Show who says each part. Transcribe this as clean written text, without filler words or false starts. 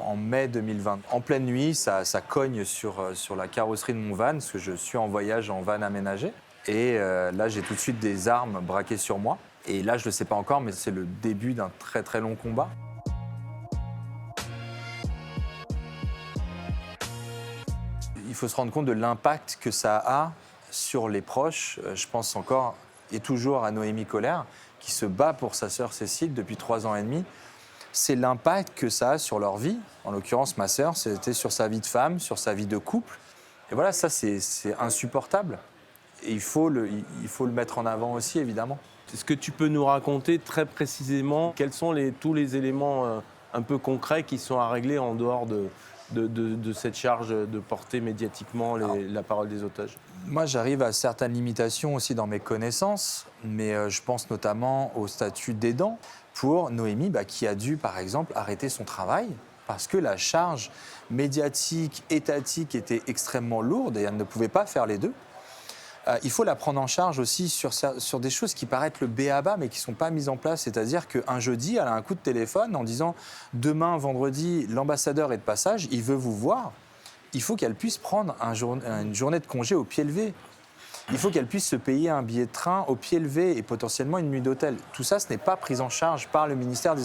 Speaker 1: en mai 2020. En pleine nuit, ça cogne sur la carrosserie de mon van, parce que je suis en voyage en van aménagé. Et là, j'ai tout de suite des armes braquées sur moi. Et là, je ne le sais pas encore, mais c'est le début d'un très très long combat. Il faut se rendre compte de l'impact que ça a sur les proches. Je pense encore et toujours à Noémie Colère, qui se bat pour sa sœur Cécile depuis 3 ans et demi. C'est l'impact que ça a sur leur vie. En l'occurrence, ma sœur, c'était sur sa vie de femme, sur sa vie de couple. Et voilà, ça, c'est insupportable. Et il faut le mettre en avant aussi, évidemment.
Speaker 2: Est-ce que tu peux nous raconter très précisément quels sont tous les éléments un peu concrets qui sont à régler en dehors de cette charge de porter médiatiquement la parole des otages?
Speaker 1: Moi, j'arrive à certaines limitations aussi dans mes connaissances, mais je pense notamment au statut d'aidant pour Noémie, qui a dû, par exemple, arrêter son travail parce que la charge médiatique, étatique était extrêmement lourde et elle ne pouvait pas faire les deux. Il faut la prendre en charge aussi sur des choses qui paraissent le b.a.-ba, mais qui ne sont pas mises en place. C'est-à-dire qu'un jeudi, elle a un coup de téléphone en disant « Demain, vendredi, l'ambassadeur est de passage, il veut vous voir ». Il faut qu'elle puisse prendre une journée de congé au pied levé. Il faut qu'elle puisse se payer un billet de train au pied levé et potentiellement une nuit d'hôtel. Tout ça, ce n'est pas pris en charge par le ministère des